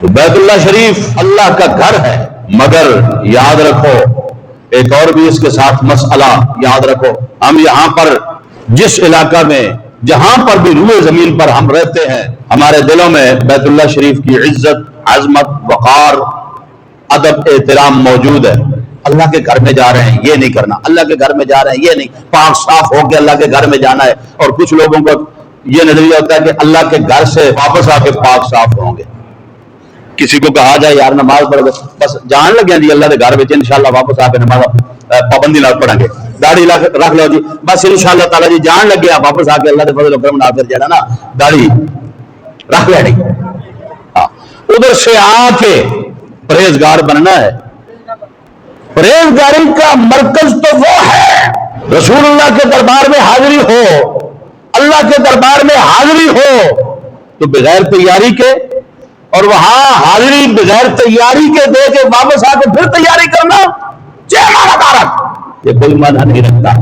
تو بیت اللہ شریف اللہ کا گھر ہے، مگر یاد رکھو ایک اور بھی اس کے ساتھ مسئلہ یاد رکھو، ہم یہاں پر جس علاقہ میں جہاں پر بھی روئے زمین پر ہم رہتے ہیں، ہمارے دلوں میں بیت اللہ شریف کی عزت، عظمت، وقار، ادب، احترام موجود ہے۔ اللہ کے گھر میں جا رہے ہیں یہ نہیں کرنا، اللہ کے گھر میں جا رہے ہیں یہ نہیں، پاک صاف ہو کے اللہ کے گھر میں جانا ہے۔ اور کچھ لوگوں کو یہ نظریہ ہوتا ہے کہ اللہ کے گھر سے واپس آ کے پاک صاف ہوں گے۔ کسی کو کہا جائے یار نماز پڑھ گے، بس جان لگے جی اللہ کے گھر میں انشاءاللہ واپس آ کے نماز پابندی نہ پڑھیں گے، داڑھی رکھ لو جی بس انشاءاللہ تعالی جی جان لگے آپ واپس آ کے اللہ کے فضل و کرم ناظر جو ہے نا داڑھی رکھ لینی۔ ادھر سے آ کے پرہیزگار بننا ہے۔ پرہیزگاری کا مرکز تو وہ ہے رسول اللہ کے دربار میں حاضری ہو، اللہ کے دربار میں حاضری ہو تو بغیر تیاری کے، اور وہاں حاضری بغیر تیاری کے دے کے واپس آ کے پھر تیاری کرنا یہ کوئی معنی نہیں رکھتا۔